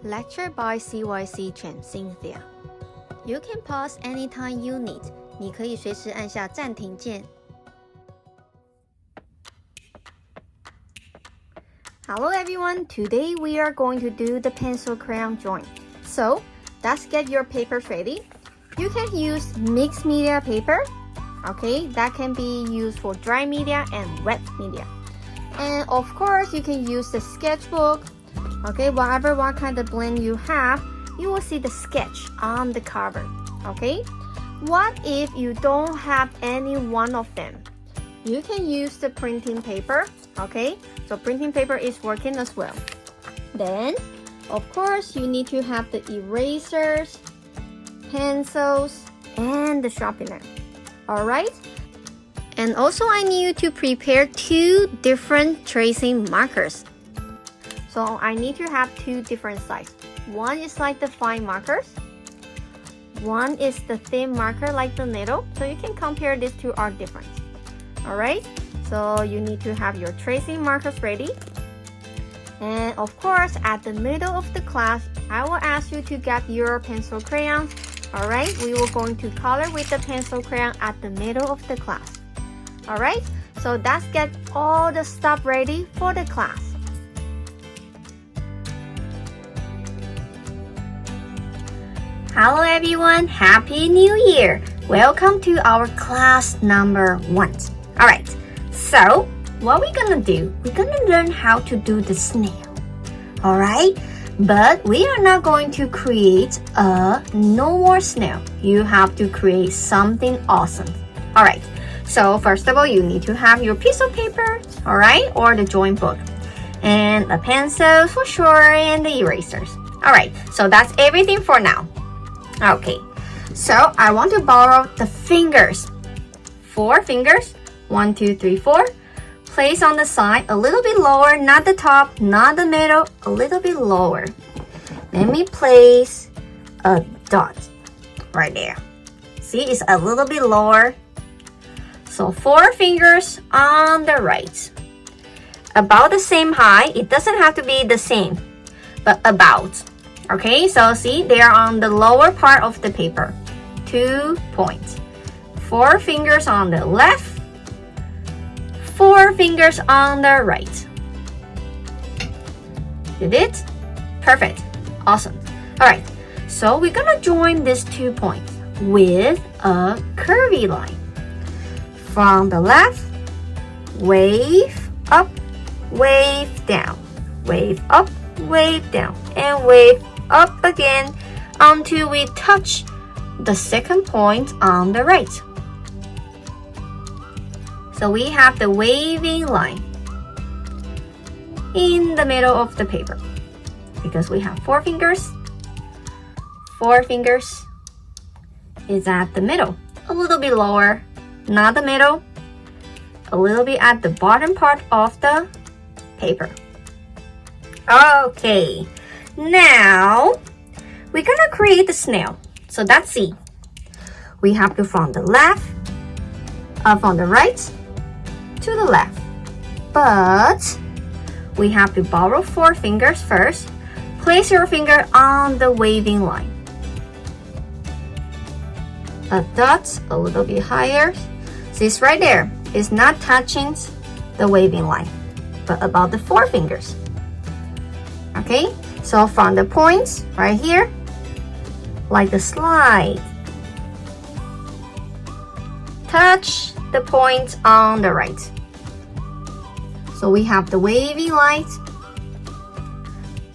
Lecture by CYC Chen Cynthia. You can pause anytime you need. 你可以随时按下暂停键。Hello everyone, today we are going to do the pencil crayon joint. So, let's get your papers ready. You can use mixed media paper. Okay, that can be used for dry media and wet media. And of course, you can use the sketchbook. Okay, what kind of blend you have, you will see the sketch on the cover. Okay, what if you don't have any one of them? You can use the printing paper. Okay, so printing paper is working as well. Then, of course, you need to have the erasers, pencils, and the sharpener. Alright? And also I need you to prepare two different tracing markers. So I need to have two different sizes. One is like the fine markers. One is the thin marker like the needle. So you can compare these two are different. Alright? So you need to have your tracing markers ready. And of course, at the middle of the class, I will ask you to get your pencil crayons. Alright, we will going to color with the pencil crayon at the middle of the class. Alright, so let's get all the stuff ready for the class. Hello everyone, Happy New Year! Welcome to our class number 1. Alright, so what we're gonna do, we're gonna learn how to do the snail. Alright? But we are not going to create a normal snail. You have to create something awesome. Alright, so first of all, you need to have your piece of paper, alright, or the drawing book. And a pencil for sure, and the erasers. Alright, so that's everything for now. Okay, so I want to borrow the fingers. 4 fingers, 1, 2, 3, 4. Place on the side, a little bit lower, not the top, not the middle, a little bit lower. Let me place a dot right there. See, it's a little bit lower. So 4 fingers on the right. About the same height. It doesn't have to be the same, but about. Okay, so see, they are on the lower part of the paper. 2 points. 4 fingers on the left. 4 fingers on the right. Did it? Perfect. Awesome. Alright, so we're gonna join these 2 points with a curvy line. From the left, wave up, wave down. Wave up, wave down. And wave up again until we touch the second point on the right. So we have the waving line in the middle of the paper because we have 4 fingers. 4 fingers is at the middle, a little bit lower, not the middle, a little bit at the bottom part of the paper. Okay, now we're gonna create the snail. So let's see. We have to from the left, from the right, to the left, but we have to borrow 4 fingers first. Place your finger on the waving line. A dot a little bit higher. See, it's right there. It's not touching the waving line, but about the 4 fingers. Okay, so from the points right here, like the slide, touch the point on the right. So we have the wavy line,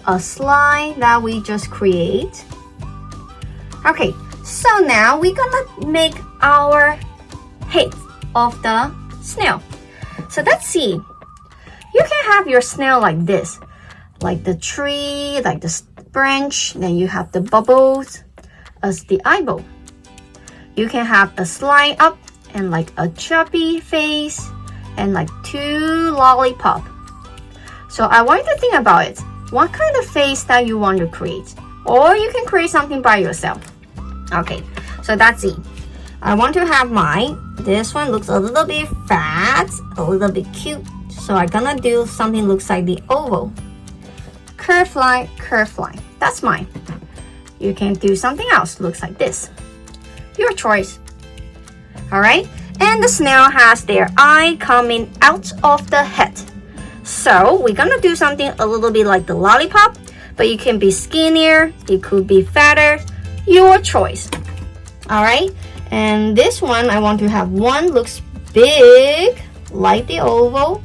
a slide that we just create. Okay, so now we're gonna make our head of the snail. So let's see. You can have your snail like this, like the tree, like the branch, then you have the bubbles as the eyeball. You can have a slide up and like a chubby face and like 2 lollipop. So I want you to think about it. What kind of face that you want to create? Or you can create something by yourself. Okay, so that's it. I want to have mine. This one looks a little bit fat, a little bit cute. So I'm gonna do something looks like the oval. curved line, curved line. That's mine. You can do something else, looks like this. Your choice. Alright, and the snail has their eye coming out of the head. So we're gonna do something a little bit like the lollipop, but you can be skinnier, it could be fatter, your choice. Alright, and this one I want to have one looks big, like the oval,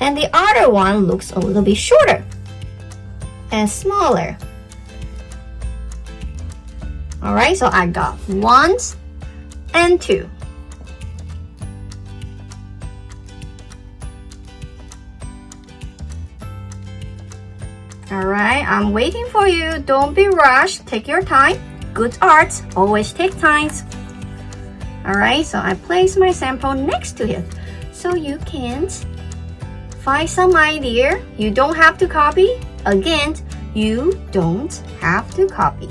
and the other one looks a little bit shorter and smaller. Alright, so I got 1 and 2. Alright, I'm waiting for you. Don't be rushed. Take your time. Good art always take time. Alright, so I place my sample next to it so you can find some idea. You don't have to copy. Again, you don't have to copy.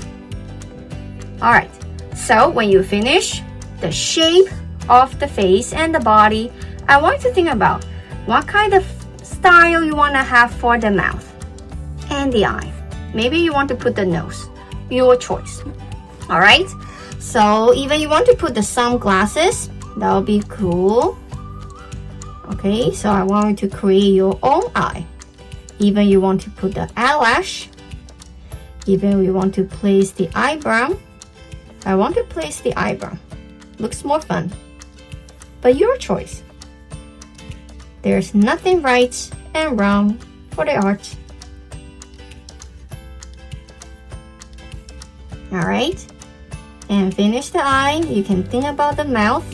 Alright, so when you finish the shape of the face and the body, I want you to think about what kind of style you want to have for the mouth and the eye. Maybe you want to put the nose. Your choice. Alright, so even you want to put the sunglasses, that would be cool. Okay, so I want you to create your own eye. Even you want to put the eyelash. Even you want to place the eyebrow. I want to place the eyebrow. Looks more fun. But your choice. There's nothing right and wrong for the art. Alright, and finish the eye. You can think about the mouth.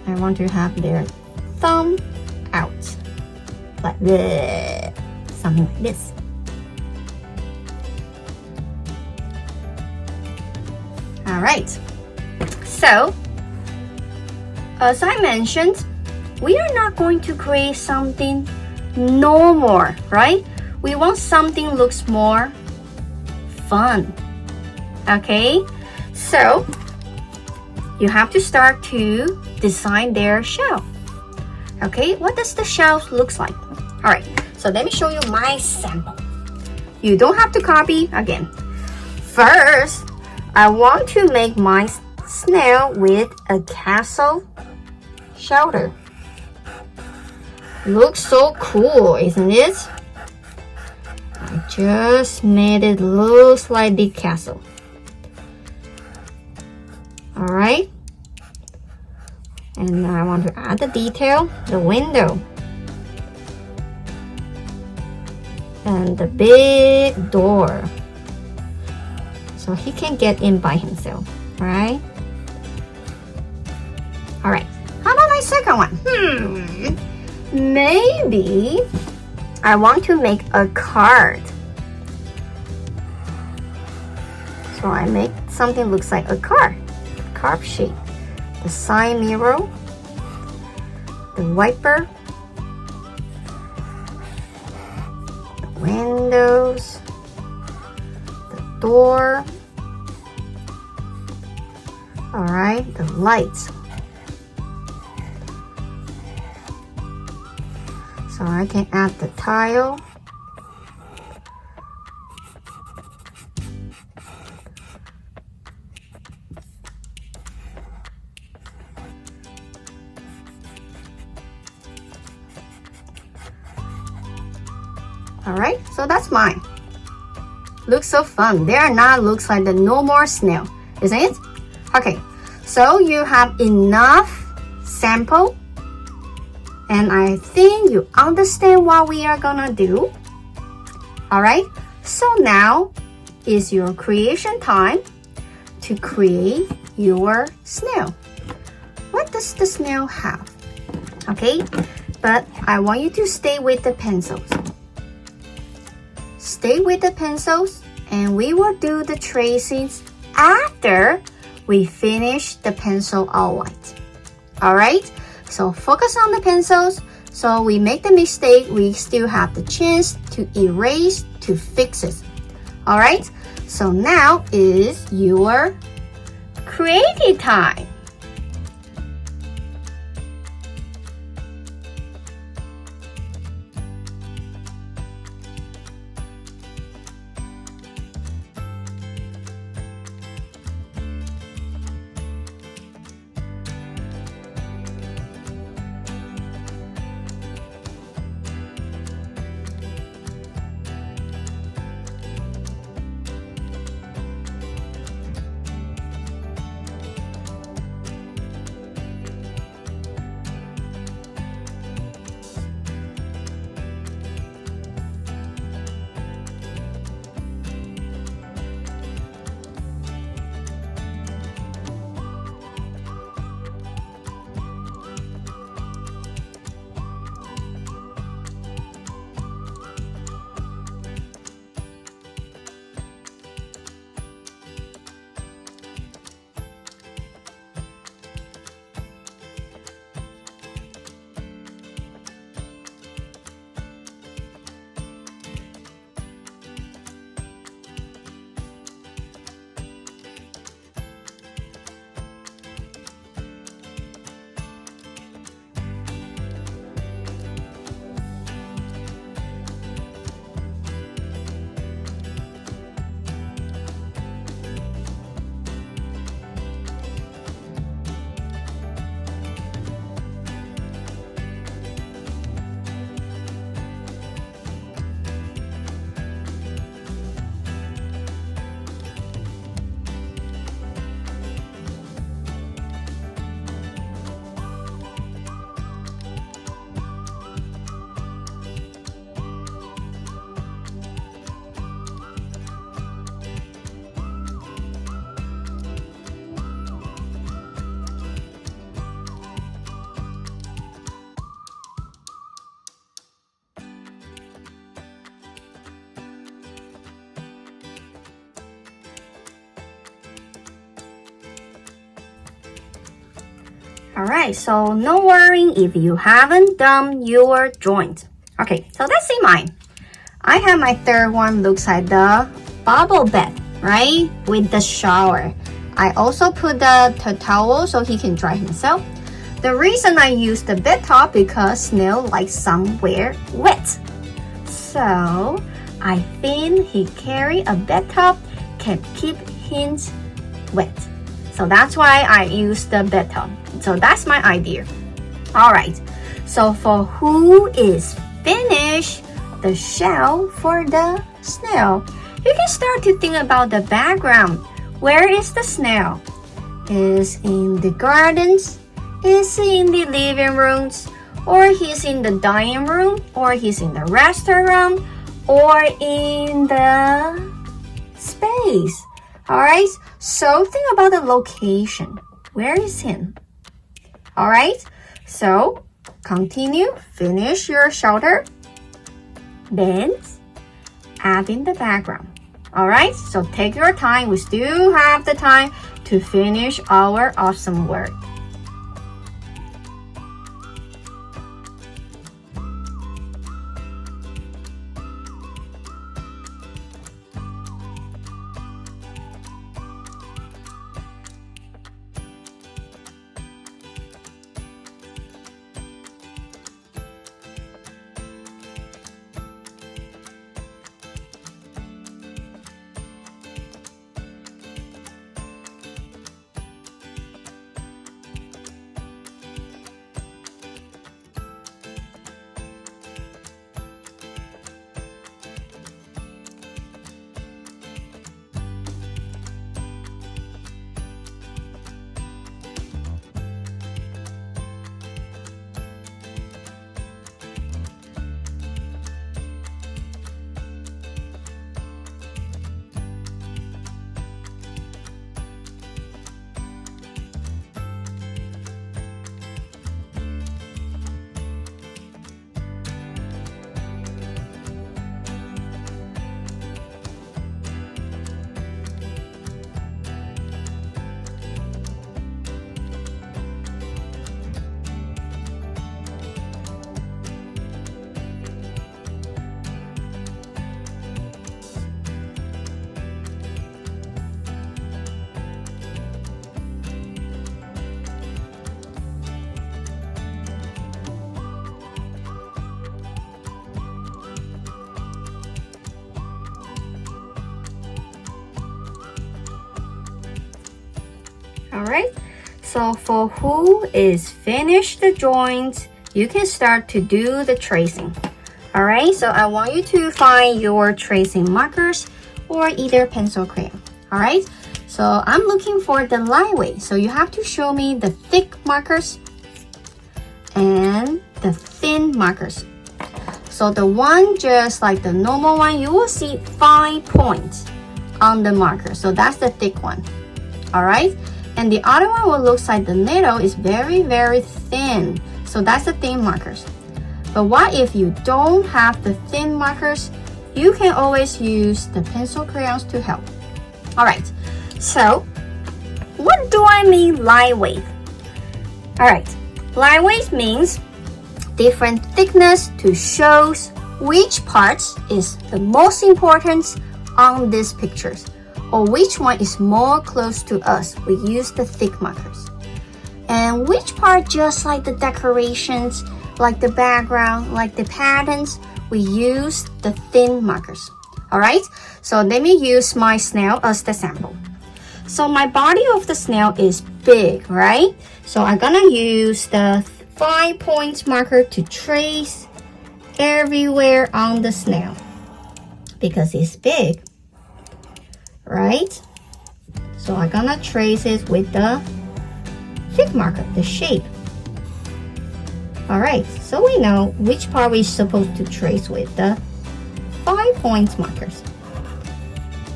I want to have their thumb out. Like this. Something like this. Alright, so as I mentioned, we are not going to create something normal, right? We want something looks more fun. Okay, so you have to start to design their shell. Okay, what does the shell looks like? Alright, so let me show you my sample. You don't have to copy again. First, I want to make my snail with a castle shelter. Looks so cool, isn't it? I just made it look like the castle. Alright. And I want to add the detail, the window. And the big door. So he can get in by himself, right? Alright, how about my second one? Maybe I want to make a card. So I make something looks like a card shape. The side mirror, the wiper, the windows, the door. Alright, the lights. So I can add the tile. Alright, so that's mine. Looks so fun. They are not looks like the normal snail, isn't it? Okay, so you have enough sample, and I think you understand what we are gonna do. Alright, so now is your creation time to create your snail. What does the snail have? Okay, but I want you to stay with the pencils. Stay with the pencils, and we will do the tracings after we finish the pencil outline. Alright, so focus on the pencils. So we make the mistake, we still have the chance to erase, to fix it. Alright, so now is your creative time. Alright, so no worrying if you haven't done your joint. Okay, so let's see mine. I have my third one looks like the bubble bath, right? With the shower. I also put the towel so he can dry himself. The reason I use the bed top because Snail likes somewhere wet. So I think he carry a bed top can keep him wet. So that's why I use the bed top. So that's my idea. Alright, so for who is finished the shell for the snail, you can start to think about the background. Where is the snail? Is in the gardens? Is he in the living rooms? Or he's in the dining room? Or he's in the restaurant? Or in the space? Alright, so think about the location. Where is him? Alright, so continue, finish your shelter, then add in the background. Alright, so take your time. We still have the time to finish our awesome work. Alright, so for who is finished the joint, you can start to do the tracing. Alright, so I want you to find your tracing markers or either pencil crayon. Alright, so I'm looking for the lightweight. So you have to show me the thick markers and the thin markers. So the one just like the normal one, you will see 5 points on the marker. So that's the thick one. Alright. And the other one will look like the needle is very, very thin. So that's the thin markers. But what if you don't have the thin markers? You can always use the pencil crayons to help. Alright, so what do I mean lightweight? Alright, lightweight means different thickness to show which parts is the most important on these pictures, or which one is more close to us. We use the thick markers. And which part, just like the decorations, like the background, like the patterns, we use the thin markers. Alright, so let me use my snail as the sample. So my body of the snail is big, right? So I'm gonna use the 5 points marker to trace everywhere on the snail because it's big, right? So I'm gonna trace it with the thick marker, the shape. Alright, so we know which part we're supposed to trace with the 5 points markers.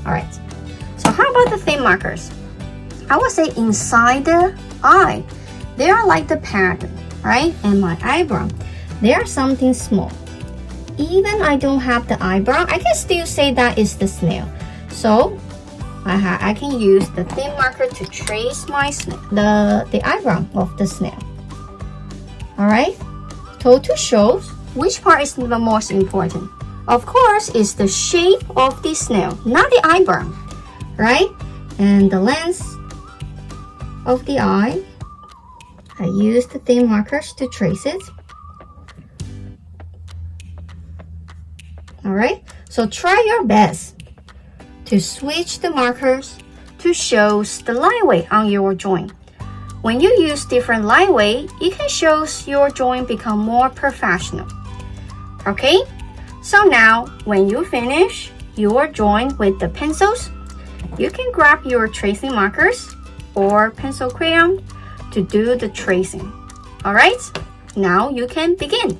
Alright, so how about the thin markers? I would say inside the eye. They are like the pattern, right? And my eyebrow, they are something small. Even I don't have the eyebrow, I can still say that is the snail. So I can use the thin marker to trace my the eyebrow of the snail. Alright? Total shows which part is the most important. Of course, it's the shape of the snail, not the eyebrow. Right? And the length of the eye. I use the thin markers to trace it. Alright? So try your best to switch the markers to show the line weight on your drawing. When you use different line weight, it can show your drawing become more professional. Okay? So now, when you finish your drawing with the pencils, you can grab your tracing markers or pencil crayon to do the tracing. Alright? Now you can begin.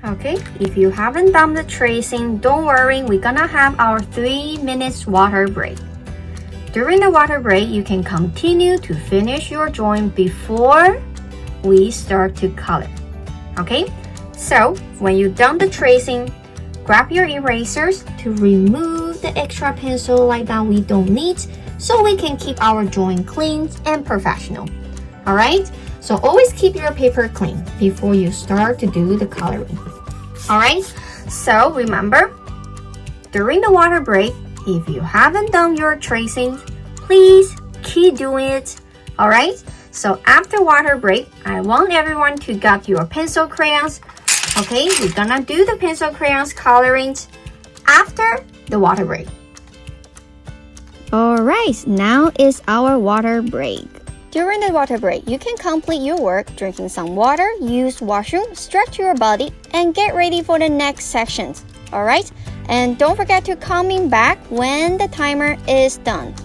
Okay, if you haven't done the tracing, don't worry, we're gonna have our 3 minutes water break. During the water break, you can continue to finish your drawing before we start to color. Okay, so when you've done the tracing, grab your erasers to remove the extra pencil like that we don't need, so we can keep our drawing clean and professional. Alright, so always keep your paper clean before you start to do the coloring. Alright, so remember, during the water break, if you haven't done your tracing, please keep doing it. Alright, so after water break, I want everyone to get your pencil crayons. Okay, we're gonna do the pencil crayons coloring after the water break. Alright, now is our water break. During the water break, you can complete your work drinking some water, use washroom, stretch your body, and get ready for the next sections. Alright? And don't forget to coming back when the timer is done.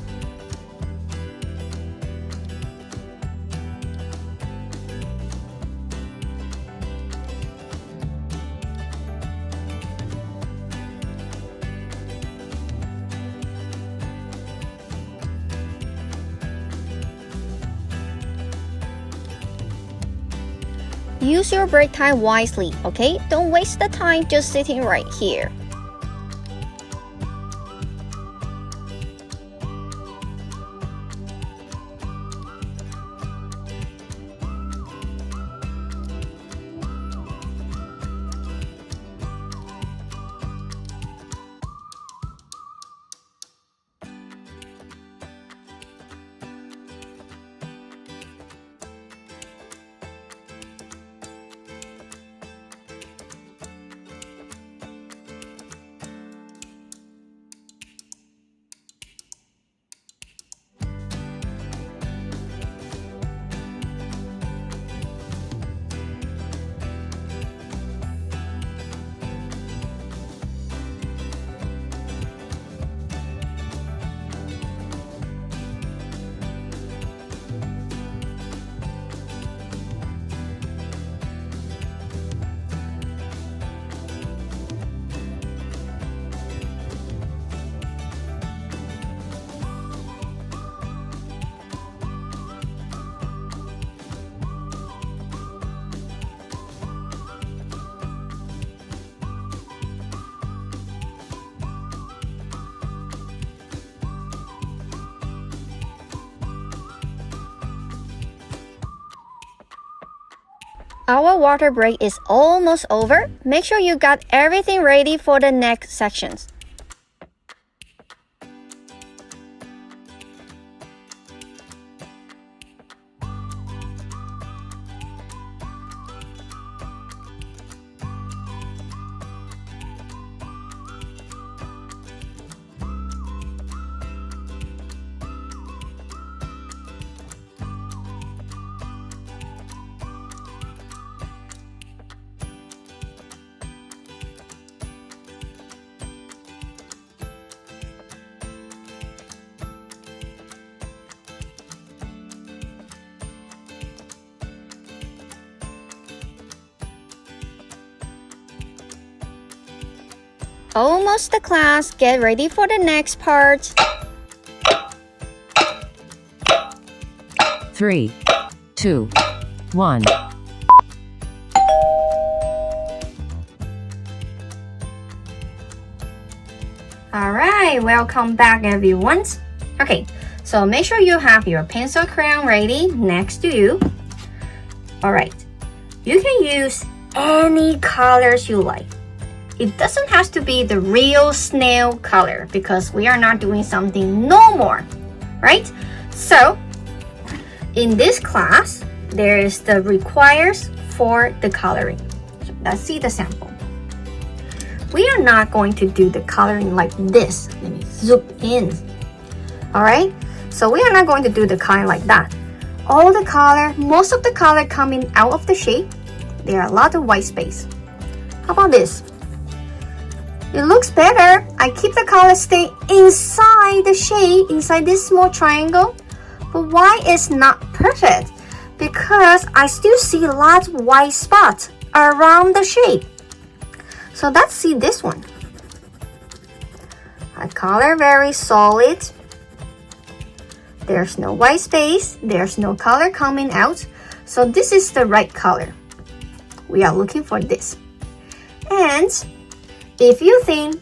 Use your break time wisely, okay? Don't waste the time just sitting right here. Our water break is almost over. Make sure you got everything ready for the next sections. Almost the class. Get ready for the next part. 3, 2, 1. Alright, welcome back everyone. Okay, so make sure you have your pencil crayon ready next to you. Alright, you can use any colors you like. It doesn't have to be the real snail color because we are not doing something no more, right? So, in this class, there is the requires for the coloring. So let's see the sample. We are not going to do the coloring like this. Let me zoom in. Alright, so we are not going to do the coloring like that. All the color, most of the color coming out of the shape, there are a lot of white space. How about this? It looks better. I keep the color stay inside the shape, inside this small triangle. But why it's not perfect? Because I still see lots of white spots around the shape. So let's see this one. A color very solid. There's no white space. There's no color coming out. So this is the right color. We are looking for this. And if you think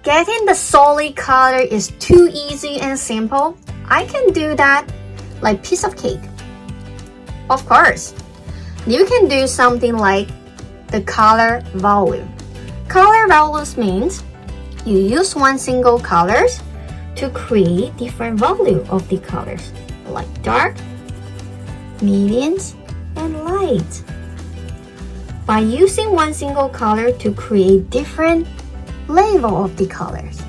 getting the solid color is too easy and simple, I can do that like piece of cake. Of course, you can do something like the color volume. Color volumes means you use one single colors to create different volume of the colors, like dark, mediums, and light. By using one single color to create different level of the colors.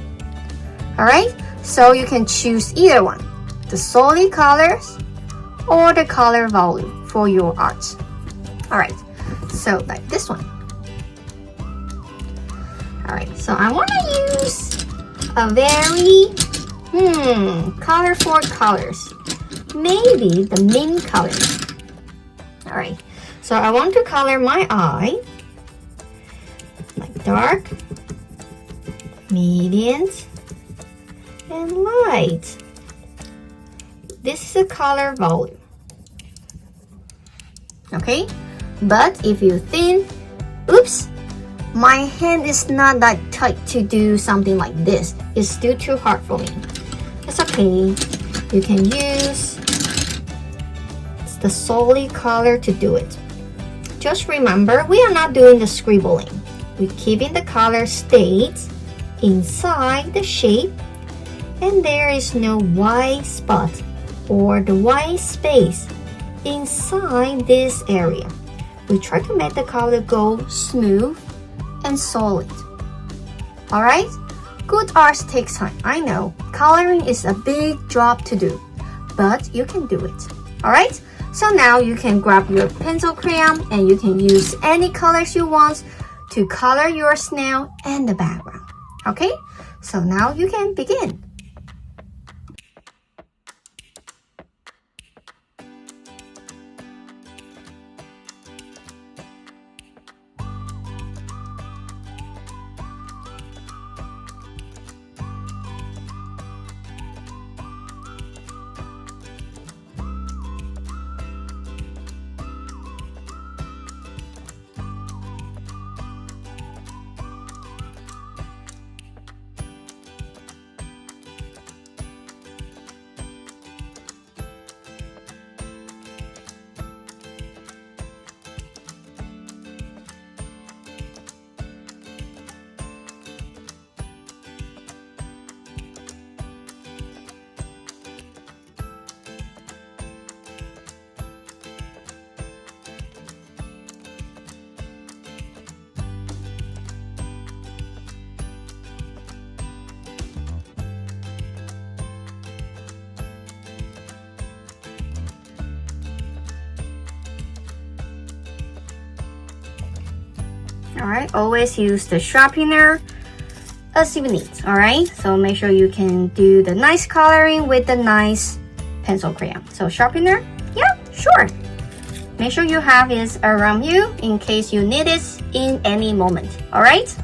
Alright, so you can choose either one, the solid colors or the color volume for your art. Alright, so like this one. Alright, so I want to use a very colorful colors. Maybe the mint colors. Alright, so I want to color my eye like dark, mediums, and light. This is a color volume. Okay, but if you think, oops, my hand is not that tight to do something like this, it's still too hard for me, it's okay. You can use the solid color to do it. Just remember, we are not doing the scribbling. We're keeping the color stays inside the shape, and there is no white spot or the white space inside this area. We try to make the color go smooth and solid. Alright? Good art takes time. I know, coloring is a big job to do, but you can do it. Alright? So now you can grab your pencil crayon and you can use any colors you want to color your snail and the background. Okay? So now you can begin. Alright, always use the sharpener as you need. Alright, so make sure you can do the nice coloring with the nice pencil crayon. So sharpener, yeah, sure. Make sure you have it around you in case you need it in any moment. Alright?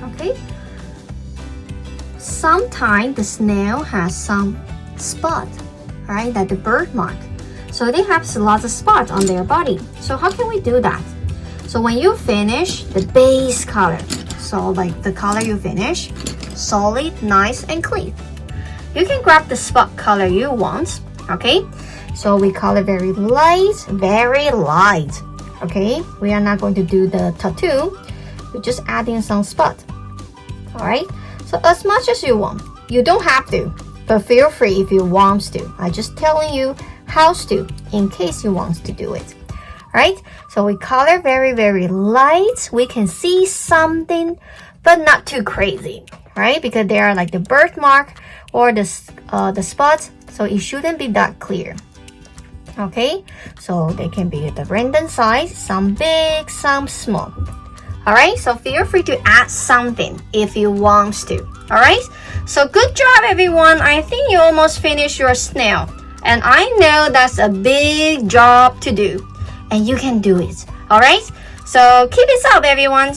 Okay. Sometimes the snail has some spot, right? That the birthmark. So they have lots of spots on their body. So how can we do that? So when you finish the base color, so like the color you finish, solid, nice, and clean. You can grab the spot color you want, okay? So we color very light, okay? We are not going to do the tattoo. We're just adding some spot, all right? So as much as you want. You don't have to, but feel free if you want to. I'm just telling you how to in case you want to do it. Right? So we color very, very light. We can see something, but not too crazy, right? Because they are like the birthmark or the spots, so it shouldn't be that clear. Okay? So they can be the random size, some big, some small. Alright, so feel free to add something if you want to. Alright? So good job, everyone. I think you almost finished your snail. And I know that's a big job to do. And you can do it. Alright? So keep it up, everyone.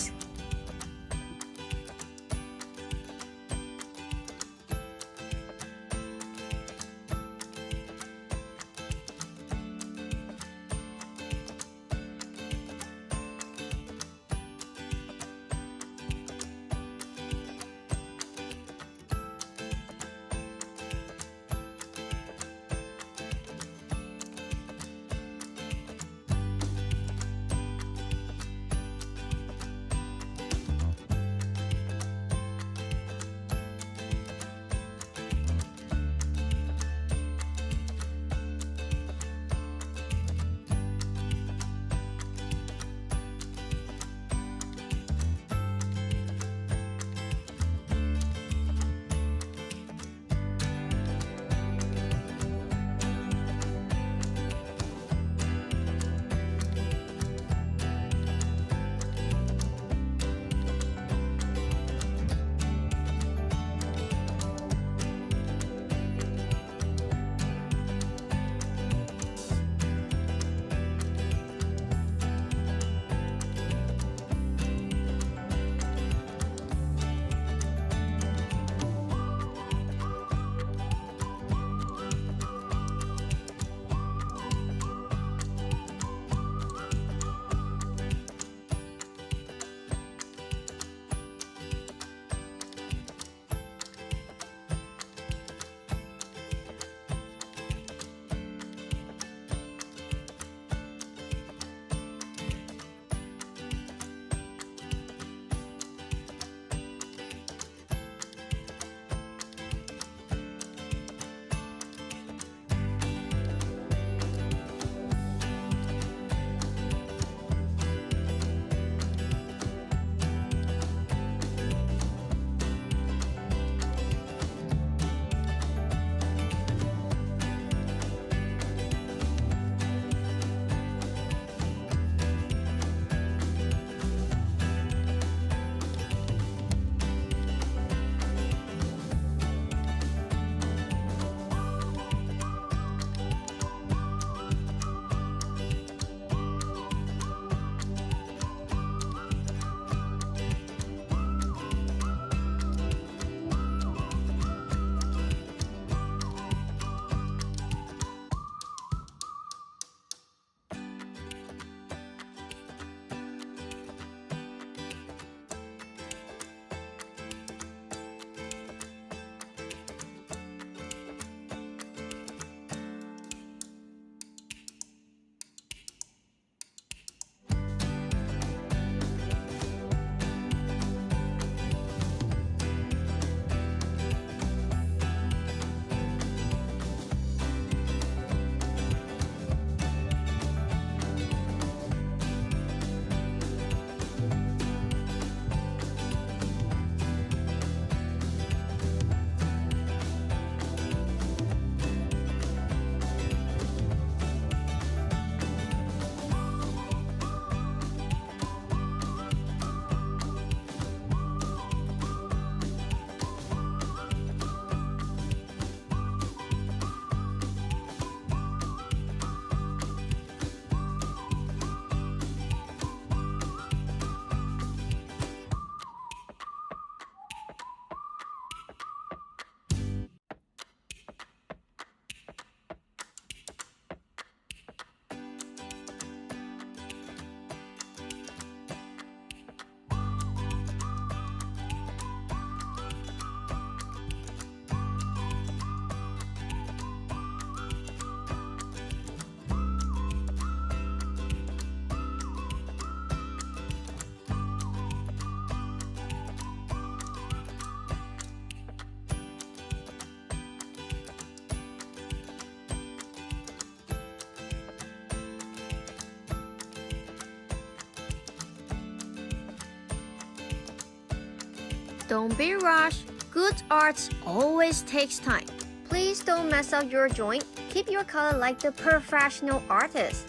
Don't be rushed. Good art always takes time. Please don't mess up your drawing. Keep your color like the professional artist.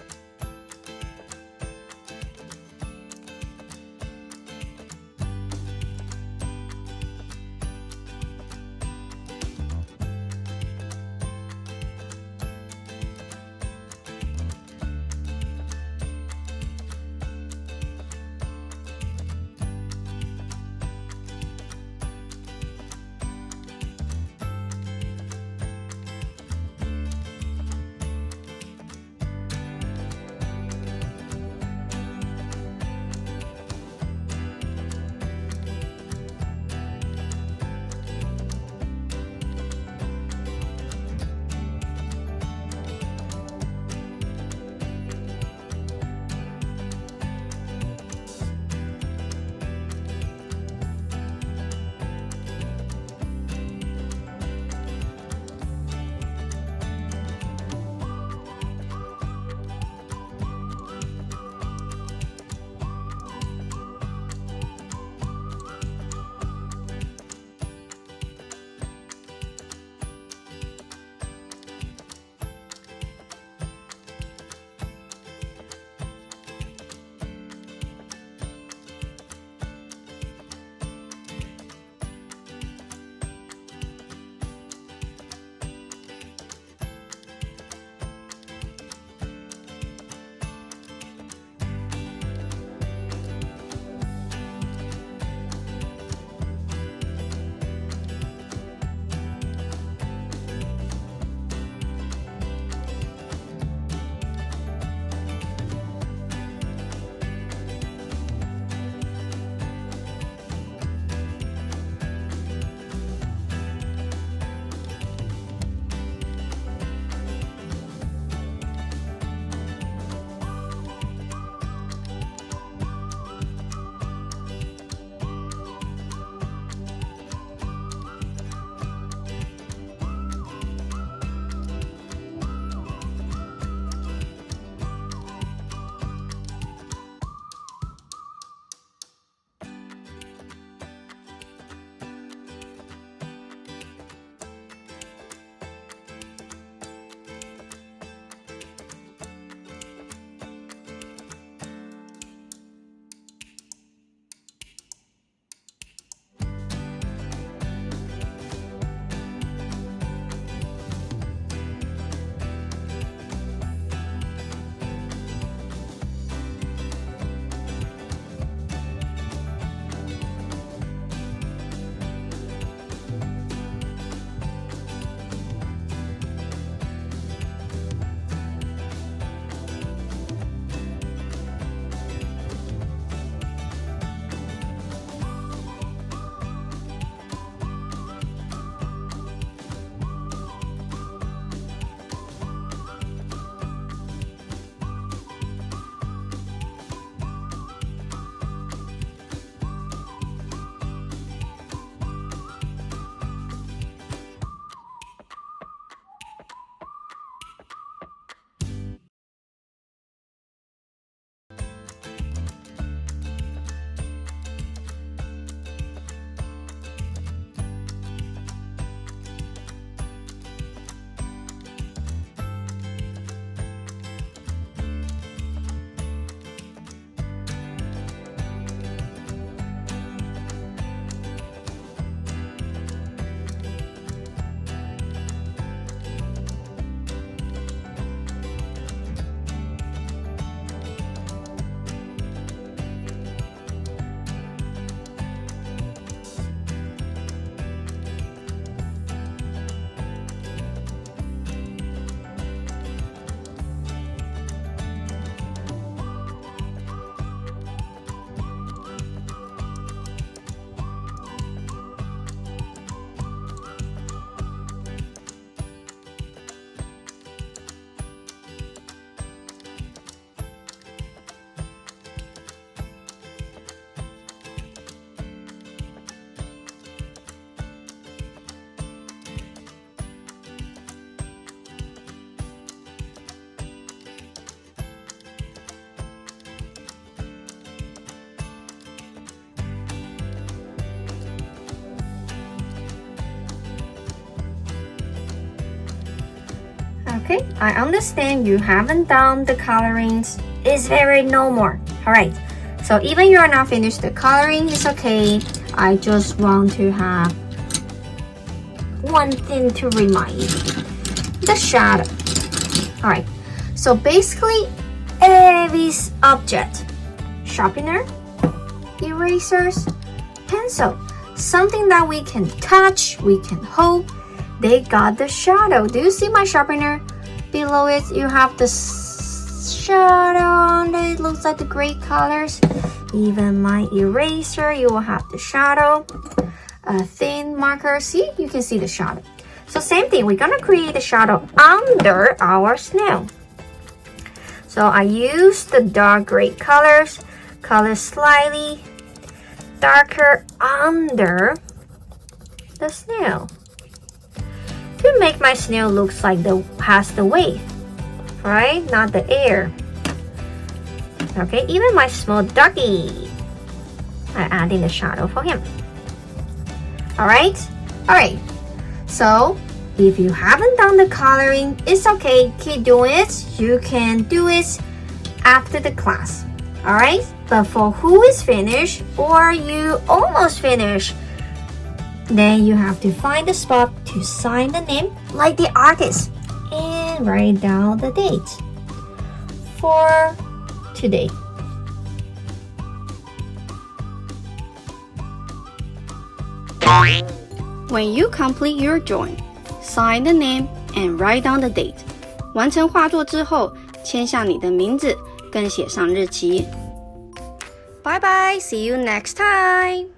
Okay, I understand you haven't done the colorings. It's very normal. Alright, so even you are not finished the coloring, it's okay. I just want to have one thing to remind you. The shadow. Alright, so basically every object, sharpener, erasers, pencil, something that we can touch, we can hold, they got the shadow. Do you see my sharpener? Below it, you have the shadow on it. It looks like the gray colors. Even my eraser, you will have the shadow. A thin marker, see? You can see the shadow. So same thing, we're gonna create a shadow under our snail. So I use the dark gray colors, color slightly darker under the snail to make my snail looks like has the wave, right? Not the air. Okay, even my small ducky, I add in the shadow for him. All right. So if you haven't done the coloring, it's okay. Keep doing it. You can do it after the class. All right. But for who is finished or you almost finished, then you have to find the spot to sign the name like the artist and write down the date for today. When you complete your drawing, sign the name and write down the date. 完成画作之后，签下你的名字，跟写上日期。Bye bye, see you next time.